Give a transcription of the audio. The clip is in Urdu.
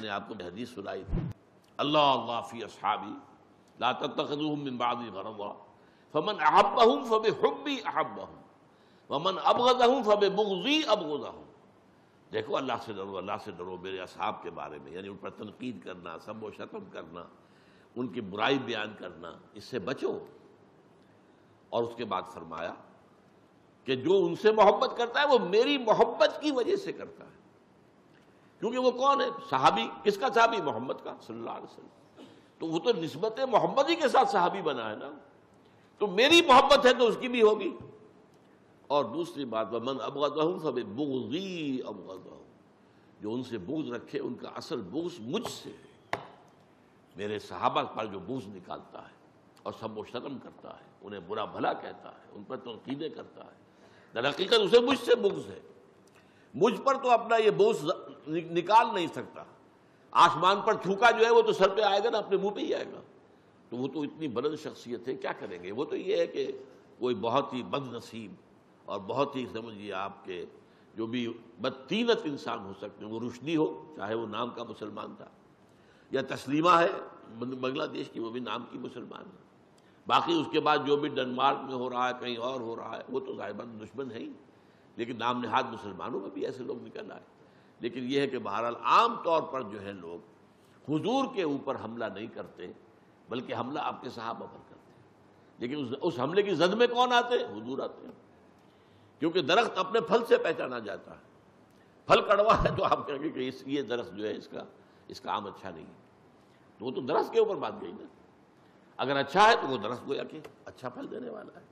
نے آپ کو حدیث سنائی تھی، اللہ اللہ فی اصحابی لا تتخذوهم من بعدی غرضا فمن احبهم فبحبی احبهم ومن ابغضهم فببغضی ابغضهم۔ دیکھو اللہ سے ڈرو میرے اصحاب کے بارے میں، یعنی ان پر تنقید کرنا، سب و شتم کرنا، ان کی برائی بیان کرنا، اس سے بچو۔ اور اس کے بعد فرمایا کہ جو ان سے محبت کرتا ہے وہ میری محبت کی وجہ سے کرتا ہے، کیونکہ وہ کون ہے؟ صحابی۔ کس کا صحابی؟ محمد کا صلی اللہ علیہ وسلم۔ تو وہ تو نسبت محمدی کے ساتھ صحابی بنا ہے نا، تو میری محبت ہے تو اس کی بھی ہوگی۔ اور دوسری بات وَمَنْ أَبْغَضَهُمْ فَبِبُغْضِي أَبْغَضَهُمْ، جو ان سے بغض رکھے ان کا اصل بغض مجھ سے ہے۔ میرے صحابہ پر جو بغض نکالتا ہے اور سب و شتم کرتا ہے، انہیں برا بھلا کہتا ہے، ان پر تنقیدیں کرتا ہے، در حقیقت اسے مجھ سے بغض ہے۔ مجھ پر تو اپنا یہ بغض نکال نہیں سکتا۔ آسمان پر تھوکا جو ہے وہ تو سر پہ آئے گا نا، اپنے منہ پہ ہی آئے گا۔ تو وہ تو اتنی بلند شخصیت ہے، کیا کریں گے؟ وہ تو یہ ہے کہ کوئی بہت ہی بد نصیب اور بہت ہی سمجھیے آپ کے جو بھی بدطینت انسان ہو سکتے ہیں، وہ رشدی ہو، چاہے وہ نام کا مسلمان تھا، یا تسلیمہ ہے بنگلہ دیش کی، وہ بھی نام کی مسلمان ہے، باقی اس کے بعد جو بھی ڈنمارک میں ہو رہا ہے، کہیں اور ہو رہا ہے، وہ تو ظاہر دشمن ہے ہی، لیکن نام نہاد مسلمانوں میں بھی ایسے لوگ نکل آئے۔ لیکن یہ ہے کہ بہرحال عام طور پر جو ہے لوگ حضور کے اوپر حملہ نہیں کرتے، بلکہ حملہ آپ کے صحابہ پر کرتے ہیں، لیکن اس حملے کی زد میں کون آتے ہیں؟ حضور آتے ہیں، کیونکہ درخت اپنے پھل سے پہچانا جاتا ہے۔ پھل کڑوا ہے تو آپ کہیں گے کہ یہ درخت جو ہے اس کا آم اچھا نہیں ہے، تو وہ تو درخت کے اوپر بات گئی نا۔ اگر اچھا ہے تو وہ درخت گویا کہ اچھا پھل دینے والا ہے۔